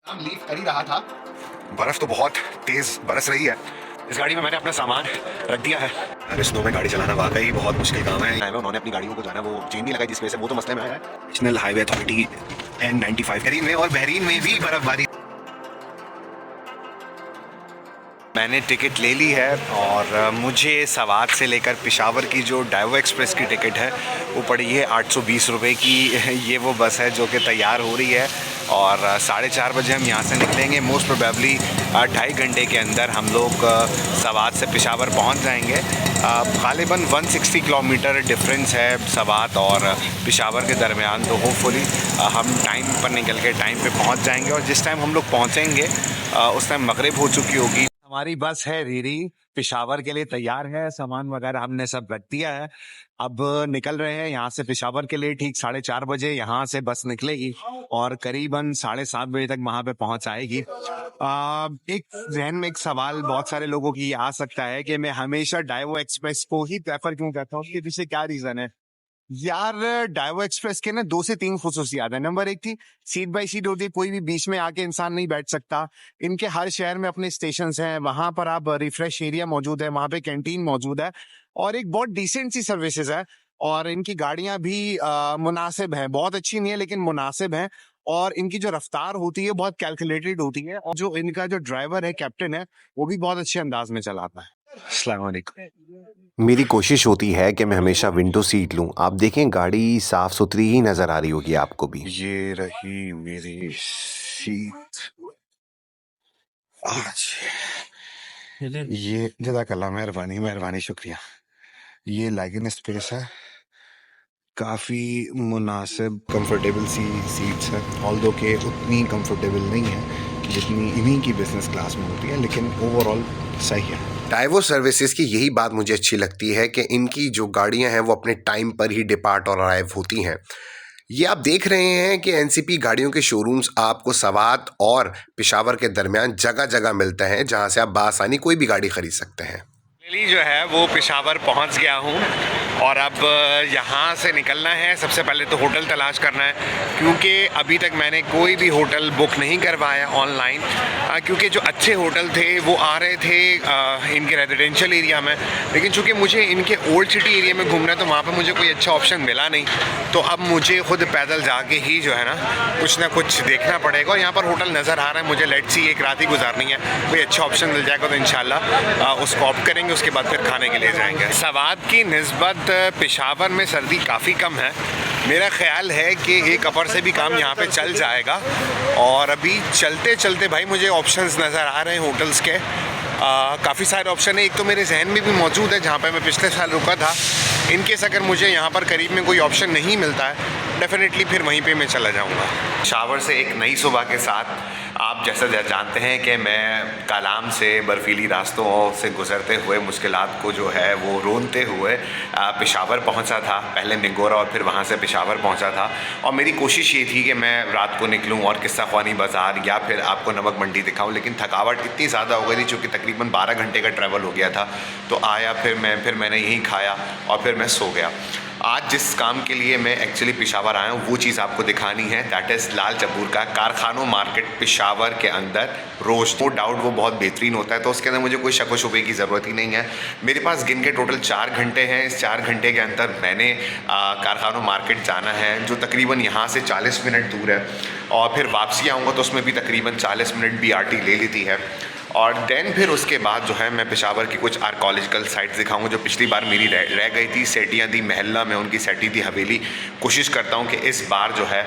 हम लीव कर ही रहा था, बर्फ तो बहुत तेज बरस रही है। इस गाड़ी में मैंने अपना सामान रख दिया है। अरे स्नो में गाड़ी चलाना वाकई बहुत मुश्किल काम है। उन्होंने अपनी गाड़ियों को जाना वो चेन नहीं लगाई जिस वजह से वो तो मसले में आया है। National highway authority N95 Bahrain में, और बहरीन में भी बर्फबारी। मैंने टिकट ले ली है और मुझे सवात से लेकर पेशावर की जो डाइवो एक्सप्रेस की टिकट है वो पड़ी है 820 रुपये की। ये वो बस है जो कि तैयार हो रही है और 4:30 बजे हम यहाँ से निकलेंगे। मोस्ट प्रोबेबली 2.5 घंटे के अंदर हम लोग सवात से पेशावर पहुँच जाएंगे। ग़ालिबन 160 किलोमीटर डिफरेंस है सवात और पेशावर के दरमियान, तो होपफुली हम टाइम पर निकल के टाइम पे पहुँच जाएंगे। और जिस टाइम हम लोग पहुँचेंगे उस टाइम मगरिब हो चुकी होगी। हमारी बस है रीरी, पेशावर के लिए तैयार है। सामान वगैरह हमने सब रख दिया है। अब निकल रहे हैं यहाँ से पेशावर के लिए। ठीक 4:30 बजे यहाँ से बस निकलेगी और करीबन 7:30 बजे तक वहां पे पहुंच आएगी। एक जहन में एक सवाल बहुत सारे लोगों की आ सकता है कि मैं हमेशा डाइवो एक्सप्रेस को ही प्रेफर क्यों करता हूँ, उसके पीछे क्या रीजन है। यार डाइवो एक्सप्रेस के ना 2 से 3 खुसूसियात है। नंबर 1 थी सीट बाय सीट होती है, कोई भी बीच में आके इंसान नहीं बैठ सकता। इनके हर शहर में अपने स्टेशन हैं, वहां पर आप रिफ्रेश एरिया मौजूद है, वहां पे कैंटीन मौजूद है और एक बहुत डिसेंट सी सर्विसेज है। और इनकी गाड़ियां भी मुनासिब हैं, बहुत अच्छी नहीं है लेकिन मुनासिब हैं। और इनकी जो रफ्तार होती है बहुत कैलकुलेटेड होती है और जो इनका जो ड्राइवर है, कैप्टन है, वो भी बहुत अच्छे अंदाज में चलाता है। अस्सलाम वालेकुम। मेरी कोशिश होती है कि मैं हमेशा विंडो सीट लूं। आप देखें गाड़ी साफ सुथरी ही नज़र आ रही होगी आपको भी। ये रही मेरी सीट आज। ये जज़ाकल्लाह, मेहरबानी मेहरबानी, शुक्रिया। ये लेगिन स्पेस है, काफ़ी मुनासिब कंफर्टेबल सी सीट्स हैं, ऑल्दो के उतनी कंफर्टेबल नहीं है जितनी इन्हीं की बिजनेस क्लास में होती है, लेकिन ओवरऑल सही है। डाइवो सर्विसेज की यही बात मुझे अच्छी लगती है कि इनकी जो गाड़ियां हैं वो अपने टाइम पर ही डिपार्ट और अराइव होती हैं। ये आप देख रहे हैं कि एनसीपी गाड़ियों के शोरूम्स आपको सवात और पेशावर के दरमियान जगह जगह मिलते हैं, जहां से आप बासानी कोई भी गाड़ी खरीद सकते हैं। फाइनली जो है वो पेशावर पहुंच गया हूं और अब यहां से निकलना है। सबसे पहले तो होटल तलाश करना है क्योंकि अभी तक मैंने कोई भी होटल बुक नहीं करवाया ऑनलाइन, क्योंकि जो अच्छे होटल थे वो आ रहे थे इनके रेजिडेंशियल एरिया में, लेकिन चूंकि मुझे इनके ओल्ड सिटी एरिया में घूमना है तो वहाँ पर मुझे कोई अच्छा ऑप्शन मिला नहीं। तो अब मुझे खुद पैदल जाके ही जो है ना कुछ देखना पड़ेगा। और यहाँ पर होटल नज़र आ रहा है मुझे, लेट्स सी एक रात ही गुजारनी है, कोई अच्छा ऑप्शन मिल जाएगा तो इंशाल्लाह उसको ऑप्ट करेंगे, उसके बाद फिर खाने के लिए जाएंगे। सवात की निस्बत पेशावर में सर्दी काफ़ी कम है। मेरा ख्याल है कि एक अपर से भी काम यहाँ पे चल जाएगा। और अभी चलते चलते भाई मुझे ऑप्शंस नज़र आ रहे हैं होटल्स के, काफ़ी सारे ऑप्शन है। एक तो मेरे जहन में भी मौजूद है जहाँ पे मैं पिछले साल रुका था। इनकेस अगर मुझे यहाँ पर करीब में कोई ऑप्शन नहीं मिलता है डेफिनेटली फिर वहीं पे मैं चला जाऊँगा। पेशावर से एक नई सुबह के साथ आप जैसा जानते हैं कि मैं कालाम से बर्फीली रास्तों से गुजरते हुए मुश्किलात को जो है वो रोनते हुए पेशावर पहुंचा था। पहले निगोरा और फिर वहां से पेशावर पहुंचा था। और मेरी कोशिश ये थी कि मैं रात को निकलूं और किस्सा ख्वानी बाज़ार या फिर आपको नमक मंडी दिखाऊं, लेकिन थकावट इतनी ज़्यादा हो गई थी चूँकि तकरीबन 12 घंटे का ट्रैवल हो गया था। तो आया फिर मैंने यहीं खाया और फिर मैं सो गया। आज जिस काम के लिए मैं एक्चुअली पेशावर आया हूँ वो चीज़ आपको दिखानी है, दैट इज़ लाल चबूर का कारखानों मार्केट पेशावर के अंदर रोज़। नो डाउट वो बहुत बेहतरीन होता है, तो उसके अंदर मुझे कोई शक व शुबे की ज़रूरत ही नहीं है। मेरे पास गिन के टोटल 4 घंटे हैं। इस 4 घंटे के अंदर मैंने कारखानों मार्केट जाना है जो तकरीबन यहाँ से 40 मिनट दूर है, और फिर वापसी आऊँगा तो उसमें भी तकरीबन 40 मिनट BRT ले लेती है। और देन फिर उसके बाद जो है मैं पेशावर की कुछ आर्कोलॉजिकल साइट्स दिखाऊंगा जो पिछली बार मेरी रह गई थी। सेटियाँ दी महल्ला में उनकी सेटी दी हवेली। कोशिश करता हूँ कि इस बार जो है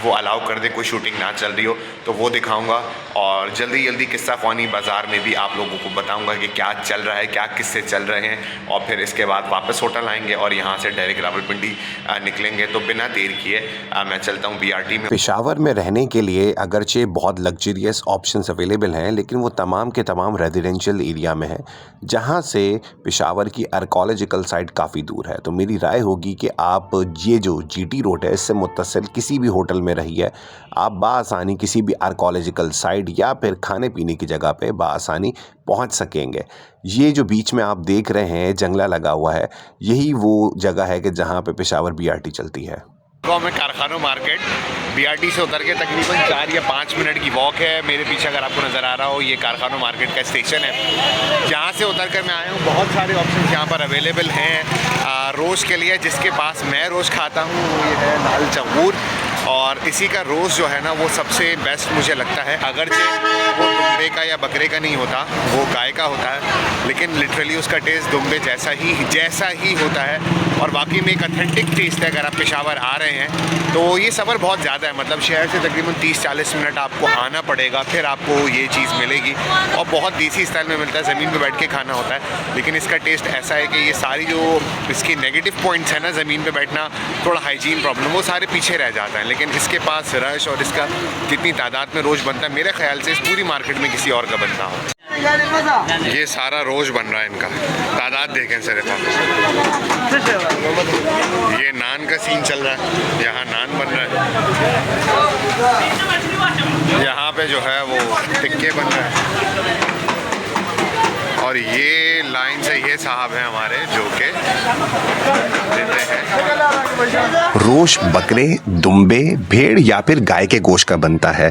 वो अलाउ कर दे, कोई शूटिंग ना चल रही हो तो वो दिखाऊंगा। और जल्दी जल्दी किस्सा ख्वानी बाज़ार में भी आप लोगों को बताऊँगा कि क्या चल रहा है, क्या किस्से चल रहे हैं। और फिर इसके बाद वापस होटल आएँगे और यहाँ से डायरेक्ट रावलपिंडी निकलेंगे। तो बिना देर किए मैं चलता हूँ BRT में। पेशावर में रहने के लिए अगरचे बहुत लग्जरियस ऑप्शंस अवेलेबल हैं, लेकिन वो तमाम के तमाम रेजिडेंशियल एरिया में है, जहां से पेशावर की आर्कोलॉजिकल साइट काफ़ी दूर है। तो मेरी राय होगी कि आप ये जो GT रोड है इससे मुत्तसिल किसी भी होटल में रहिए, आप बाआसानी किसी भी आर्कोलॉजिकल साइट या फिर खाने पीने की जगह पे बाआसानी पहुंच सकेंगे। ये जो बीच में आप देख रहे हैं जंगला लगा हुआ है, यही वो जगह है कि जहाँ पे पेशावर BRT चलती है। गाँव में कारखानों मार्केट, बीआरटी से उतर के तकरीबन 4 या 5 मिनट की वॉक है। मेरे पीछे अगर आपको नज़र आ रहा हो, ये कारखानों मार्केट का स्टेशन है जहाँ से उतर कर मैं आया हूँ। बहुत सारे ऑप्शन यहाँ पर अवेलेबल हैं रोज़ के लिए। जिसके पास मैं रोज़ खाता हूँ वो ये है दाल चंगूर, और इसी का रोज़ जो है ना वो सबसे बेस्ट मुझे लगता है। अगरचे वो दुम्बे का या बकरे का नहीं होता, वो गाय का होता है, लेकिन लिटरली उसका टेस्ट दुम्बे जैसा ही होता है और वाकई में एक अथेंटिक टेस्ट है। अगर आप पेशावर आ रहे हैं तो ये सफ़र बहुत ज़्यादा है, मतलब शहर से तकरीबन 30-40 मिनट आपको आना पड़ेगा, फिर आपको ये चीज़ मिलेगी। और बहुत देसी स्टाइल में मिलता है, ज़मीन पे बैठ के खाना होता है, लेकिन इसका टेस्ट ऐसा है कि ये सारी जो इसकी नेगेटिव पॉइंट्स हैं ना, ज़मीन पे बैठना, थोड़ा हाइजीन प्रॉब्लम, वो सारे पीछे रह जाते हैं। लेकिन इसके पास रश और इसका जितनी तादाद में रोज़ बनता है, मेरे ख्याल से इस पूरी मार्केट में किसी और का बनता हो। ये सारा रोज़ बन रहा है इनका, तादाद देखें सिर्फ आप। ये नान का सीन चल रहा है, यहाँ नान बन रहा है, यहाँ पे जो है वो टिक्के बन रहे हैं, और ये लाइन से ये साहब हैं हमारे जो के देते हैं। रोश बकरे, दुम्बे, भेड़ या फिर गाय के गोश्त का बनता है।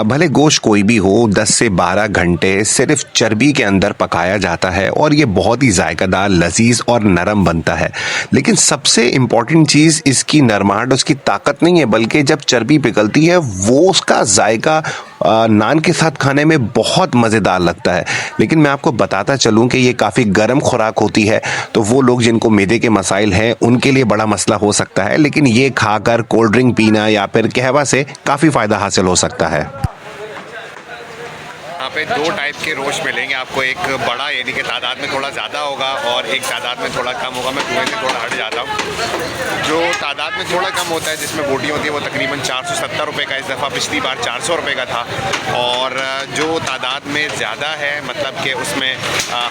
भले गोश्त कोई भी हो, 10 से 12 घंटे सिर्फ चर्बी के अंदर पकाया जाता है और ये बहुत ही जायकादार, लजीज और नरम बनता है। लेकिन सबसे इम्पॉर्टेंट चीज़ इसकी नरमाहट, उसकी ताकत नहीं है, बल्कि जब चर्बी पिघलती है वो उसका जायका नान के साथ खाने में बहुत मज़ेदार लगता है। लेकिन मैं आपको बताता चलूं कि ये काफ़ी गर्म खुराक होती है, तो वो लोग जिनको मैदे के मसाइल हैं उनके लिए बड़ा मसला हो सकता है। लेकिन ये खाकर कोल्ड ड्रिंक पीना या फिर कहवा से काफ़ी फ़ायदा हासिल हो सकता है। यहाँ पे 2 टाइप के रोस्ट मिलेंगे आपको, एक बड़ा यानी कि तादाद में थोड़ा ज़्यादा होगा और एक तादाद में थोड़ा कम होगा। मैं कुएं से थोड़ा हट जाता हूँ। जो तादाद में थोड़ा कम होता है, जिसमें बोटी होती है, वो तकरीबन 470 रुपये का, इस दफ़ा पिछली बार 400 रुपये का था। और जो तादाद में ज़्यादा है, मतलब कि उसमें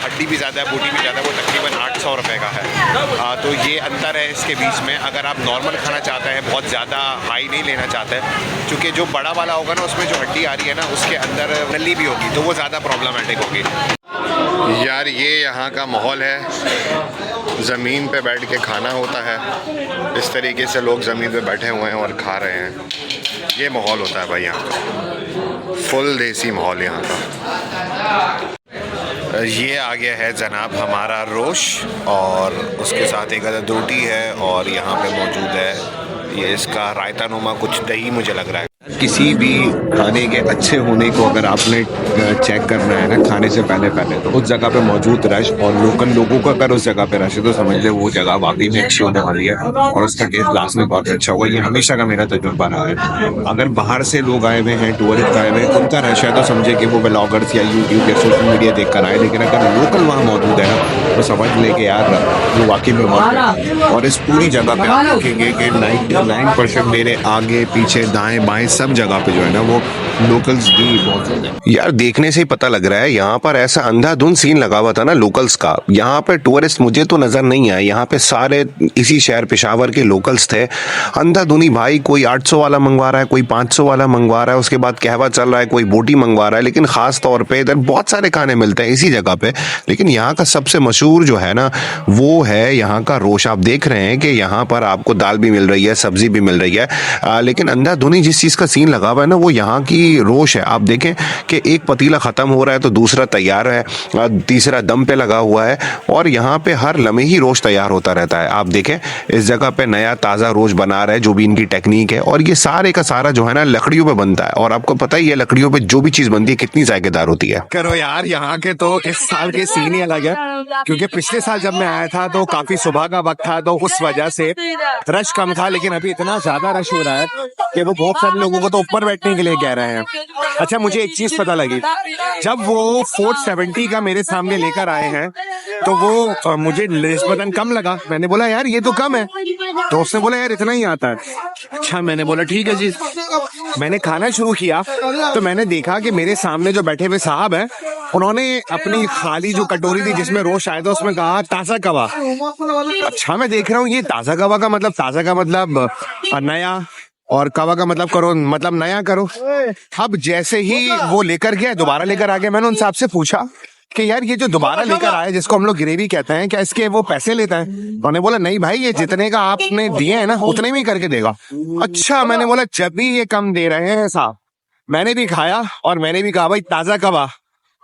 हड्डी भी ज़्यादा है, बोटी भी ज़्यादा है, वो तकरीबन 800 रुपये का है। तो ये अंतर है इसके बीच में। अगर आप नॉर्मल खाना चाहते हैं, बहुत ज़्यादा हाई नहीं लेना चाहते, क्योंकि जो बड़ा वाला होगा ना उसमें जो हड्डी आ रही है ना, उसके अंदर नली भी होगी, तो वो ज़्यादा प्रॉब्लमेटिक होगी। यार ये यहाँ का माहौल है, ज़मीन पे बैठ के खाना होता है, इस तरीके से लोग ज़मीन पे बैठे हुए हैं और खा रहे हैं। ये माहौल होता है भाई यहाँ का, फुल देसी माहौल यहाँ का। ये आ गया है जनाब हमारा रोश, और उसके साथ एक अदद रोटी है, और यहाँ पे मौजूद है ये इसका रायता नुमा कुछ दही मुझे लग रहा है। किसी भी खाने के अच्छे होने को अगर आपने चेक करना है ना खाने से पहले तो उस जगह पे मौजूद रश और लोकल लोगों का अगर उस जगह पे रश है तो समझ ले वो जगह वाकई में अच्छी होने वाली है और उसका टेस्ट लास्ट में बहुत अच्छा होगा। ये हमेशा का मेरा तजुर्बा रहा है। अगर बाहर से लोग आए हुए हैं, टूरिस्ट आए हुए हैं, उनका रश है तो समझे कि वो ब्लॉगर्स या यूट्यूब या सोशल मीडिया देख कर आए, लेकिन अगर लोकल वहाँ मौजूद है ना तो समझ ले कि यार वो वाकई में मौजूद है। और इस पूरी जगह पे आप देखेंगे कि 99% मेरे आगे पीछे दाएं बाएं सब जगह पे जो है ना वो लोकल्स भी मौजूद है। यार देखने से ही पता लग रहा है यहाँ पर ऐसा अंधाधुंध सीन लगा हुआ था ना लोकल्स का। यहाँ पे टूरिस्ट मुझे तो नजर नहीं आए, यहाँ पे सारे इसी शहर पेशावर के लोकल्स थे। अंधाधुनी भाई, कोई 800 वाला मंगवा रहा है, कोई 500 वाला मंगवा रहा है, उसके बाद कहवा चल रहा है, कोई बोटी मंगवा रहा है। लेकिन खास तौर पे इधर बहुत सारे खाने मिलते हैं इसी जगह पे, लेकिन यहाँ का सबसे मशहूर जो है ना वो है यहाँ का रोश। आप देख रहे हैं कि यहाँ पर आपको दाल भी मिल रही है, सब्जी भी मिल रही है, लेकिन अंधाधुनी जिस चीज का सीन लगा हुआ है ना वो यहाँ की रोश है। आप देखें कि एक पतीला खत्म हो रहा है तो दूसरा तैयार है, तीसरा दम पे लगा हुआ है, और यहाँ पे हर लम्हे ही रोश तैयार होता रहता है। आप देखें इस जगह पे नया ताज़ा रोश बना रहा है, जो भी इनकी टेक्निक है, और ये सारे का सारा जो है ना लकड़ियों पे बनता है। और आपको पता ही है लकड़ियों पे जो भी चीज़ बनती है कितनी जायकेदार होती है। करो यार, यहाँ के तो इस साल के सीन ही अलग है, क्योंकि पिछले साल जब मैं आया था तो काफी सुबह का वक्त था, तो उस वजह से रश कम था। लेकिन अभी इतना ज्यादा रश हो रहा है कि वो बहुत सारे लोगों को तो ऊपर बैठने के लिए कह रहे हैं। अच्छा, मुझे एक चीज पता लगी, जब वो 470 का मेरे सामने लेकर आए हैं तो वो मुझे निस्बतन कम लगा। मैंने बोला यार ये तो कम है, तो उसने बोला यार इतना ही आता है। अच्छा, मैंने बोला ठीक है जी। मैंने खाना शुरू किया तो मैंने देखा कि मेरे सामने जो बैठे हुए साहब हैं उन्होंने अपनी खाली जो कटोरी थी जिसमें रोश आया था उसमें कहा ताज़ा कवा। अच्छा, मैं देख रहा हूँ ये ताज़ा कवा का मतलब, ताज़ा का मतलब नया, और कवा का मतलब करो, मतलब नया करो। अब जैसे ही वो लेकर गया दोबारा लेकर आ गया, मैंने उनसे आपसे पूछा कि यार ये जो दोबारा लेकर आए जिसको हम लोग ग्रेवी कहते हैं, क्या इसके वो पैसे लेता है? उन्होंने बोला नहीं भाई, ये जितने का आपने दिए है ना उतने में ही करके देगा। अच्छा, मैंने बोला जब भी ये कम दे रहे हैं साहब। मैंने भी खाया और मैंने भी कहा भाई ताजा कबाब।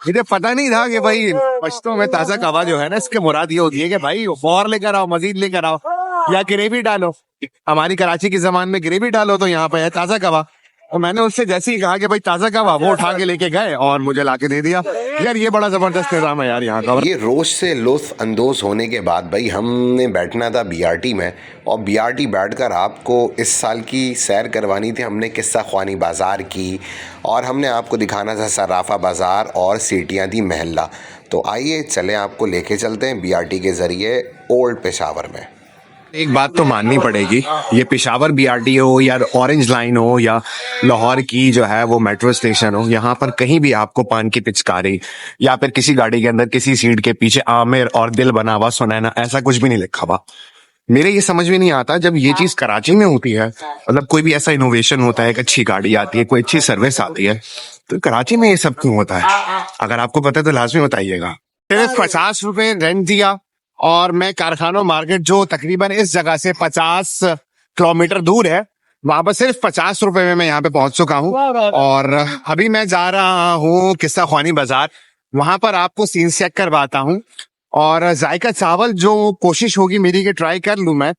मुझे पता नहीं था कि भाई पश्तो में ताजा कबाब जो है ना, इसके मुराद ये होती है कि भाई और लेकर आओ, मजीद लेकर आओ या ग्रेवी डालो। हमारी कराची की जबान में ग्रेवी डालो तो यहाँ पे है ताजा कबाब। तो मैंने उससे जैसे ही कहा कि भाई ताजा कबाब, वो उठा के लेके गए और मुझे लाके दे दिया। यार ये बड़ा जबरदस्त निजाम है यार यहाँ का। ये रोज से लुत्फ अंदोज होने के बाद भाई हमने बैठना था बीआरटी में, और बीआरटी बैठकर आपको इस साल की सैर करवानी थी। हमने किस्सा ख्वानी बाज़ार की और हमने आपको दिखाना था सराफा बाज़ार और सीटियाँ थी महल्ला। तो आइए चलें, आपको लेके चलते हैं बीआरटी के ज़रिए ओल्ड पेशावर में। एक बात तो माननी पड़ेगी, ये पेशावर बीआरटी हो या ऑरेंज लाइन हो या लाहौर की जो है वो मेट्रो स्टेशन हो, यहाँ पर कहीं भी आपको पान की पिचकारी या फिर किसी गाड़ी के अंदर किसी सीट के पीछे आमिर और दिल बना हुआ सुनैना, ऐसा कुछ भी नहीं लिखा हुआ। मेरे ये समझ में नहीं आता जब ये चीज कराची में होती है, मतलब कोई भी ऐसा इनोवेशन होता है, एक अच्छी गाड़ी आती है, कोई अच्छी सर्विस आती है, तो कराची में ये सब क्यों होता है? अगर आपको पता है तो लाजमी बताइएगा। सिर्फ 50 रुपए रेंट दिया और मैं कारखानों मार्केट जो तकरीबन इस जगह से 50 किलोमीटर दूर है, वहां पर सिर्फ 50 रुपए में मैं यहाँ पे पहुंच चुका हूँ। और अभी मैं जा रहा हूँ किस्सा ख्वानी बाजार, वहां पर आपको सीन चेक करवाता हूँ और जायका चावल जो कोशिश होगी मेरी कि ट्राई कर लूं मैं।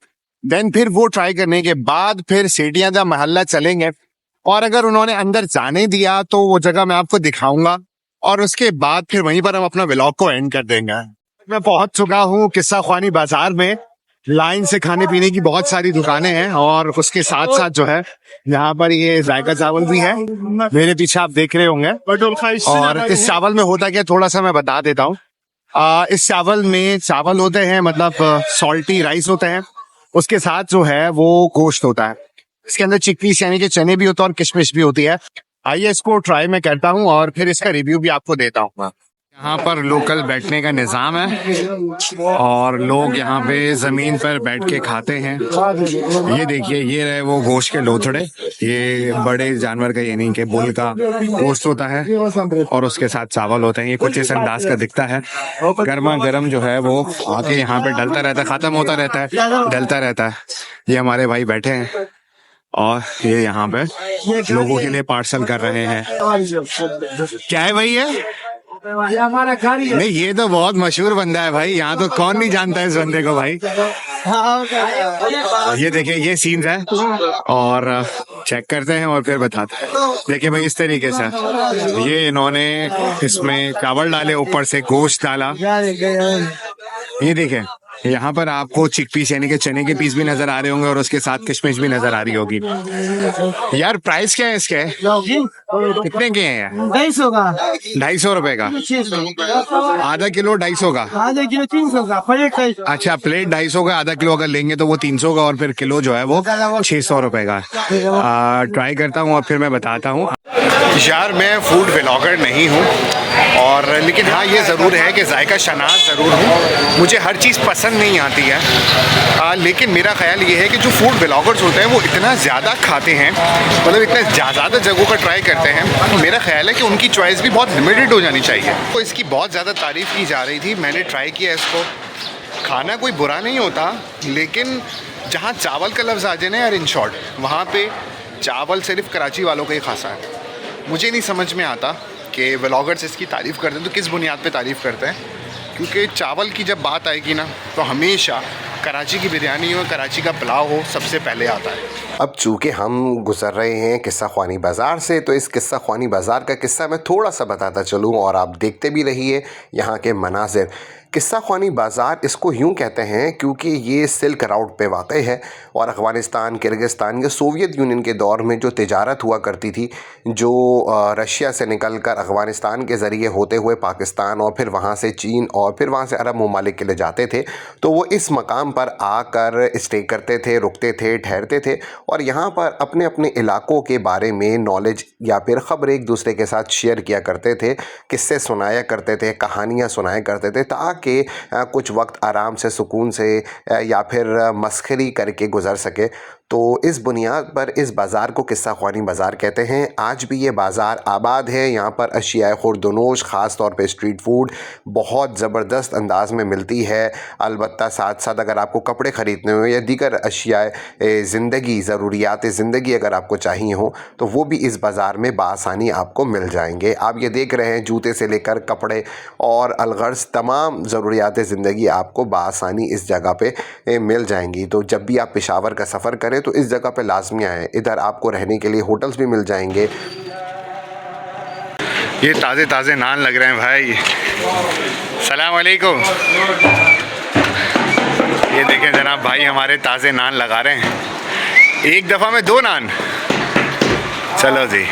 देन फिर वो ट्राई करने के बाद फिर सीटियां का महल्ला चलेंगे, और अगर उन्होंने अंदर जाने दिया तो वो जगह मैं आपको दिखाऊंगा, और उसके बाद फिर वहीं पर हम अपना व्लॉग को एंड कर देंगे। मैं पहुंच चुका हूँ किस्सा ख्वानी बाजार में। लाइन से खाने पीने की बहुत सारी दुकानें हैं और उसके साथ साथ जो है यहाँ पर ये जायका चावल भी है, मेरे पीछे आप देख रहे होंगे। और इस चावल में होता क्या, थोड़ा सा मैं बता देता हूँ। इस चावल में चावल होते हैं, मतलब सॉल्टी राइस होते हैं, उसके साथ जो है वो गोश्त होता है, इसके अंदर चिकपीस यानी कि चने भी होते हैं और किशमिश भी होती है। आइए इसको ट्राई मैं करता हूँ और फिर इसका रिव्यू भी आपको देता हूँ। यहाँ पर लोकल बैठने का निज़ाम है और लोग यहाँ पे जमीन पर बैठ के खाते हैं। ये देखिए, ये रहे वो गोश्त के लोथड़े, ये बड़े जानवर का यानी कि बुल का गोश्त होता है और उसके साथ चावल होते हैं। ये कुछ इस अंदाज का दिखता है, गर्मा गर्म जो है वो आके यहाँ पे डलता रहता है, खत्म होता रहता है, डलता रहता है। ये हमारे भाई बैठे हैं और ये यहाँ पे लोगों के लिए पार्सल कर रहे हैं। क्या है भाई ये? नहीं, ये तो बहुत मशहूर बंदा है भाई, यहाँ तो कौन नहीं जानता है इस बंदे को भाई। ये देखिए, ये सीन है और चेक करते हैं और फिर बताते हैं। देखिए भाई, इस तरीके से ये इन्होंने इसमें चावल डाले, ऊपर से गोश्त डाला। ये देखिए, यहाँ पर आपको चिकपीस यानी कि चने के पीस भी नजर आ रहे होंगे और उसके साथ किशमिश भी नजर आ रही होगी। यार प्राइस क्या है इसके? कितने के हैं? 250 का। 250 रुपए का आधा किलो, 250 का आधा किलो, 300 का प्लेट। अच्छा, प्लेट 250 का, आधा किलो अगर लेंगे तो वो 300 का और फिर किलो जो है वो 600 रुपए का। ट्राई करता हूँ और फिर मैं बताता हूँ। यार मैं फूड व्लॉगर नहीं हूँ और लेकिन हाँ ये ज़रूर है कि जायका शनास ज़रूर हूँ। मुझे हर चीज़ पसंद नहीं आती है, लेकिन मेरा ख्याल ये है कि जो फूड व्लॉगर्स होते हैं वो इतना ज़्यादा खाते हैं, मतलब इतने ज़्यादा जगहों का ट्राई करते हैं, तो मेरा ख्याल है कि उनकी चॉइस भी बहुत लिमिटेड हो जानी चाहिए। तो इसकी बहुत ज़्यादा तारीफ़ की जा रही थी, मैंने ट्राई किया इसको। खाना कोई बुरा नहीं होता, लेकिन जहाँ चावल का लफ्ज़ आ जाए ना यार, इन शॉर्ट वहाँ पे चावल सिर्फ कराची वालों का ही खासा है। मुझे नहीं समझ में आता कि व्लॉगर्स इसकी तारीफ़ करते हैं तो किस बुनियाद पे तारीफ़ करते हैं, क्योंकि चावल की जब बात आएगी ना तो हमेशा कराची की बिरयानी हो, कराची का पुलाव हो, सबसे पहले आता है। अब चूँकि हम गुज़र रहे हैं किस्सा ख्वानी बाज़ार से, तो इस किस्सा ख्वानी बाज़ार का किस्सा मैं थोड़ा सा बताता चलूँ और आप देखते भी रहिए यहाँ के मनाज़िर। किस्सा ख्वानी बाज़ार इसको यूँ कहते हैं क्योंकि ये सिल्क राउट पे वाक़ई है और अफ़गानिस्तान, किर्गिस्तान या सोवियत यूनियन के दौर में जो तिजारत हुआ करती थी, जो रशिया से निकल कर अफ़गानिस्तान के ज़रिए होते हुए पाकिस्तान और फिर वहाँ से चीन और फिर वहाँ से अरब ममालिक के लिए जाते थे, तो वो इस मकाम पर आकर स्टे करते थे, रुकते थे, ठहरते थे और यहाँ पर अपने अपने इलाकों के बारे में नॉलेज या फिर ख़बर एक दूसरे के साथ शेयर किया करते थे, किस्से सुनाया करते थे, कहानियाँ सुनाया करते थे, ताकि कुछ वक्त आराम से, सुकून से या फिर मस्खरी करके गुजर सके। तो इस बुनियाद पर इस बाज़ार को किस्सा ख्वानी बाज़ार कहते हैं। आज भी ये बाज़ार आबाद है। यहाँ पर अशियाए खुर्दनोश ख़ास तौर पे स्ट्रीट फूड बहुत ज़बरदस्त अंदाज़ में मिलती है। अलबत्ता साथ साथ अगर आपको कपड़े ख़रीदने हो या दीगर अशियाए ज़िंदगी ज़रूरियात ज़िंदगी अगर आपको चाहिए हो तो वो भी इस बाज़ार में बआसानी आपको मिल जाएंगे। आप ये देख रहे हैं जूते से लेकर कपड़े और अलगर्ज़ तमाम ज़रूरियात ज़िंदगी आपको बआसानी इस जगह पे मिल जाएंगी। तो जब भी आप पेशावर का सफ़र करें तो इस जगह पे लाजमी आएँ। इधर आपको रहने के लिए होटल्स भी मिल जाएंगे। ये ताज़े ताज़े नान लग रहे हैं भाई। सलाम वालेकुम। ये देखें जनाब, भाई हमारे ताज़े नान लगा रहे हैं। एक दफ़ा में 2 नान। चलो जी।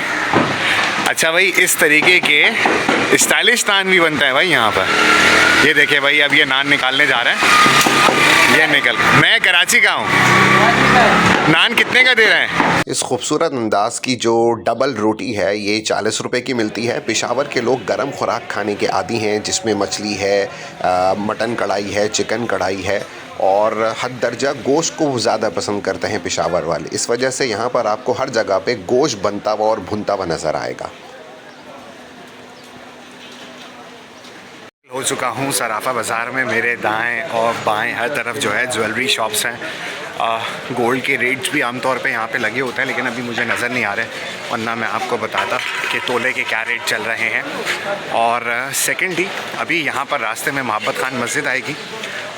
अच्छा भाई, इस तरीके के स्टाइलिश नान भी बनता है भाई यहाँ पर। ये देखे भाई, अब ये नान निकालने जा रहे हैं। ये निकल, मैं कराची का हूँ। नान कितने का दे रहे हैं? इस खूबसूरत अंदाज़ की जो डबल रोटी है ये 40 रुपए की मिलती है। पेशावर के लोग गरम खुराक खाने के आदी हैं, जिसमें मछली है, मटन कढ़ाई है, चिकन कढ़ाई है और हद दर्जा गोश्त को ज़्यादा पसंद करते हैं पेशावर वाले। इस वजह से यहाँ पर आपको हर जगह पे गोश्त बनता हुआ और भुनता हुआ नज़र आएगा। हो चुका हूँ सराफा बाज़ार में। मेरे दाएं और बाएं हर तरफ जो है ज्वेलरी शॉप्स हैं। गोल्ड के रेट्स भी आमतौर पे यहाँ पे लगे होते हैं, लेकिन अभी मुझे नज़र नहीं आ रहे, वरना मैं आपको बताता कि तोले के क्या रेट चल रहे हैं। और सेकेंडली, अभी यहाँ पर रास्ते में मोहब्बत खान मस्जिद आएगी।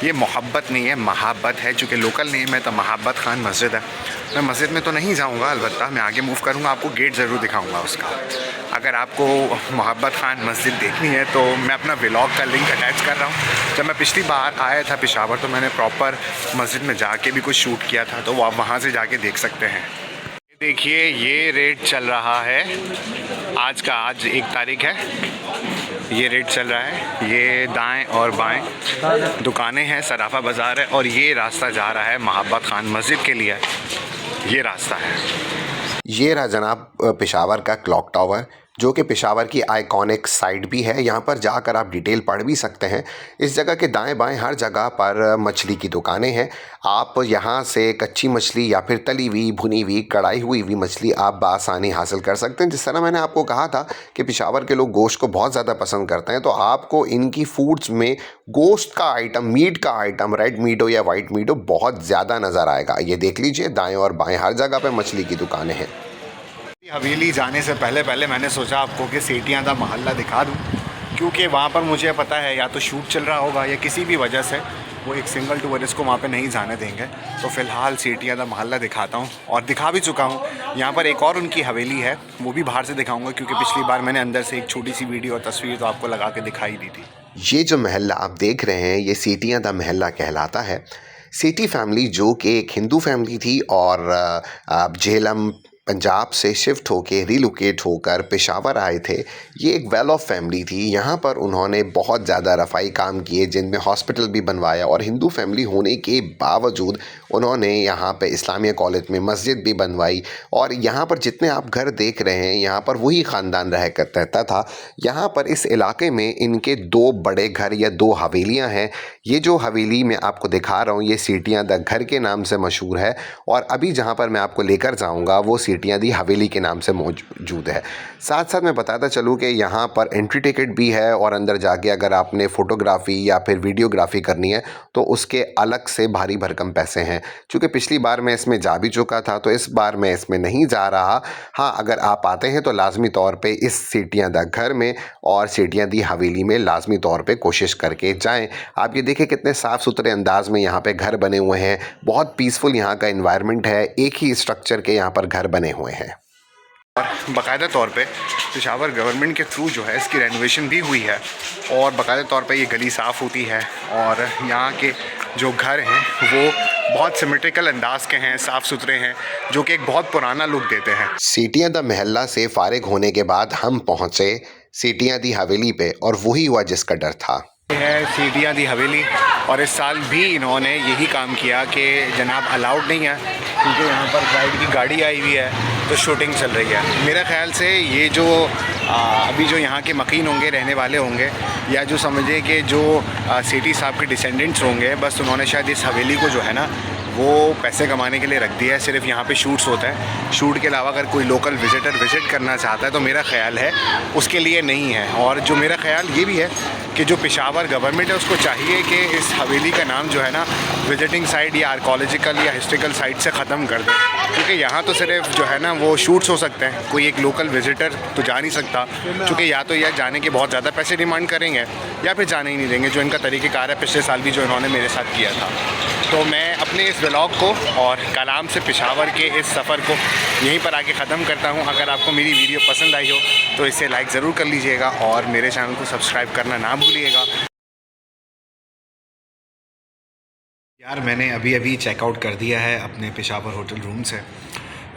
ये मोहब्बत नहीं है, महाब्बत है, चूँकि लोकल नेम है तो मोहब्बत खान मस्जिद है। मैं मस्जिद में तो नहीं जाऊँगा, अलबत्ता मैं आगे मूव करूँगा, आपको गेट ज़रूर दिखाऊँगा उसका। अगर आपको मोहब्बत खान मस्जिद देखनी है तो मैं अपना व्लॉग का लिंक अटैच कर रहा हूँ। जब मैं पिछली बार आया था पेशावर तो मैंने प्रॉपर मस्जिद में जाके भी कुछ शूट किया था, तो वो आप वहाँ से जाके देख सकते हैं। देखिए ये रेट चल रहा है आज का, आज 1 तारीख है, ये रेट चल रहा है। ये दाएं और बाएं दुकानें हैं, सराफा बाज़ार है और ये रास्ता जा रहा है मोहब्बत खान मस्जिद के लिए। ये रास्ता है। ये रहा जनाब पेशावर का क्लॉक टावर, जो कि पेशावर की आइकॉनिक साइट भी है। यहाँ पर जाकर आप डिटेल पढ़ भी सकते हैं। इस जगह के दाएं बाएं हर जगह पर मछली की दुकानें हैं। आप यहाँ से कच्ची मछली या फिर तली हुई, भुनी हुई, कढ़ाई हुई मछली आप बआसानी हासिल कर सकते हैं। जिस तरह मैंने आपको कहा था कि पेशावर के लोग गोश्त को बहुत ज़्यादा पसंद करते हैं, तो आपको इनकी फूड्स में गोश्त का आइटम, मीट का आइटम, रेड मीट हो या वाइट मीट हो, बहुत ज़्यादा नज़र आएगा। ये देख लीजिए, दाएँ और बाएँ हर जगह पर मछली की दुकानें हैं। हवेली जाने से पहले मैंने सोचा आपको कि सेठियां दा मोहल्ला दिखा दूं, क्योंकि वहाँ पर मुझे पता है या तो शूट चल रहा होगा या किसी भी वजह से वो एक सिंगल टूरिस्ट को वहाँ पे नहीं जाने देंगे। तो फ़िलहाल सेठियां दा मोहल्ला दिखाता हूँ और दिखा भी चुका हूँ। यहाँ पर एक और उनकी हवेली है, वो भी बाहर से दिखाऊँगा, क्योंकि पिछली बार मैंने अंदर से एक छोटी सी वीडियो और तस्वीर तो आपको लगा के दिखाई दी थी। ये जो महल्ला आप देख रहे हैं ये सेठियां दा महल्ला कहलाता है। सेठी फैमिली जो कि एक हिंदू फैमिली थी और झेलम पंजाब से शिफ्ट होके रिलोकेट होकर पेशावर आए थे। ये एक वेल ऑफ फैमिली थी। यहाँ पर उन्होंने बहुत ज़्यादा रफ़ाई काम किए, जिनमें हॉस्पिटल भी बनवाया और हिंदू फैमिली होने के बावजूद उन्होंने यहाँ पे इस्लामिया कॉलेज में मस्जिद भी बनवाई। और यहाँ पर जितने आप घर देख रहे हैं यहाँ पर वही ख़ानदान रह कर रहता था। यहाँ पर इस इलाके में इनके 2 बड़े घर या 2 हवेलियाँ हैं। ये जो हवेली मैं आपको दिखा रहा हूँ ये सेठियां दा घर के नाम से मशहूर है और अभी जहाँ पर मैं आपको लेकर जाऊँगा वो सेठियां दी हवेली के नाम से मौजूद है। साथ साथ मैं बताता चलूँ कि यहाँ पर एंट्री टिकट भी है और अंदर जाके अगर आपने फ़ोटोग्राफ़ी या फिर वीडियोग्राफ़ी करनी है तो उसके अलग से भारी भरकम पैसे हैं। चूँकि पिछली बार मैं इसमें जा भी चुका था तो इस बार मैं इसमें नहीं जा रहा। हाँ, अगर आप आते हैं तो लाजमी तौर पे इस सेठियां दा घर में और सेठियां दी हवेली में लाजमी तौर पे कोशिश करके जाएं। आप ये देखिए कितने साफ़ सुथरे अंदाज में यहाँ पे घर बने हुए हैं। बहुत पीसफुल यहाँ का इन्वायरमेंट है। एक ही स्ट्रक्चर के यहाँ पर घर बने हुए हैं। और बाकायदा तौर पे पेशावर गवर्नमेंट के थ्रू जो है इसकी रेनोवेशन भी हुई है और बाकायदा तौर पे ये गली साफ़ होती है और यहाँ के जो घर हैं वो बहुत सिमेट्रिकल अंदाज के हैं, साफ़ सुथरे हैं, जो कि एक बहुत पुराना लुक देते हैं। सेठियां दा महल्ला से फारिग होने के बाद हम पहुँचे सेठियां दी हवेली पे और वही हुआ जिसका डर था। है सेठियां दी हवेली और इस साल भी इन्होंने यही काम किया कि जनाब अलाउड नहीं है, क्योंकि यहाँ पर गाइड की गाड़ी आई हुई है तो शूटिंग चल रही है। मेरे ख्याल से ये जो अभी जो यहाँ के मकीन होंगे, रहने वाले होंगे या जो समझे कि जो सेठी साहब के डिसेंडेंट्स होंगे, बस उन्होंने शायद इस हवेली को जो है ना वो पैसे कमाने के लिए रख दिया है। सिर्फ यहाँ पे शूट्स होता है, शूट के अलावा अगर कोई लोकल विजिटर विज़िट करना चाहता है तो मेरा ख्याल है उसके लिए नहीं है। और जो मेरा ख्याल ये भी है कि जो पेशावर गवर्नमेंट है उसको चाहिए कि इस हवेली का नाम जो है ना विजिटिंग साइट या आर्कोलॉजिकल या हिस्ट्रिकल साइट से ख़त्म कर दे, क्योंकि यहाँ तो सिर्फ जो है ना वो शूट्स हो सकते हैं, कोई एक लोकल विजिटर तो जा नहीं सकता, क्योंकि या तो यह जाने के बहुत ज़्यादा पैसे डिमांड करेंगे या फिर जाने ही नहीं देंगे, जो इनका तरीक़ेकार है पिछले साल भी जो इन्होंने मेरे साथ किया था। तो मैं अपने इस व्लॉग को और कलाम से पेशावर के इस सफ़र को यहीं पर आके ख़त्म करता हूँ। अगर आपको मेरी वीडियो पसंद आई हो तो इसे लाइक ज़रूर कर लीजिएगा और मेरे चैनल को सब्सक्राइब करना ना भूलिएगा। यार मैंने अभी चेकआउट कर दिया है अपने पेशावर होटल रूम से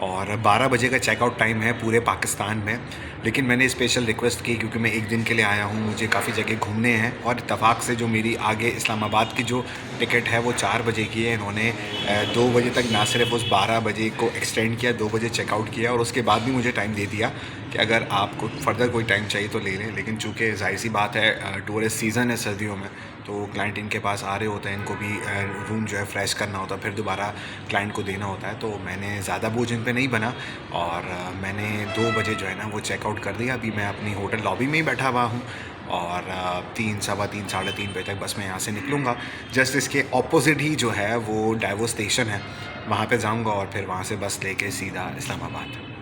और 12 बजे का चेकआउट टाइम है पूरे पाकिस्तान में, लेकिन मैंने स्पेशल रिक्वेस्ट की क्योंकि मैं एक दिन के लिए आया हूँ, मुझे काफ़ी जगह घूमने हैं और इत्तफाक से जो मेरी आगे इस्लामाबाद की जो टिकट है वो 4 बजे की है। इन्होंने 2 बजे तक ना सिर्फ उस 12 बजे को एक्सटेंड किया, 2 बजे चेकआउट किया और उसके बाद भी मुझे टाइम दे दिया कि अगर आपको फर्दर कोई टाइम चाहिए तो ले लें। लेकिन चूँकि ज़ाहिर सी बात है टूरिस्ट सीज़न है सर्दियों में, तो क्लाइंट इनके पास आ रहे होते हैं, इनको भी रूम जो है फ्रेश करना होता है, फिर दोबारा क्लाइंट को देना होता है। तो मैंने ज़्यादा बोझ इन पे नहीं बना और मैंने 2 बजे जो है ना वो चेकआउट कर दिया। अभी मैं अपनी होटल लॉबी में ही बैठा हुआ हूँ और 3, सवा 3, साढ़े 3 बजे तक बस मैं यहाँ से निकलूँगा। जस्ट इसके ऑपोजिट ही जो है वो डाइवो स्टेशन है, वहाँ पे जाऊँगा और फिर वहाँ से बस लेके सीधा इस्लामाबाद।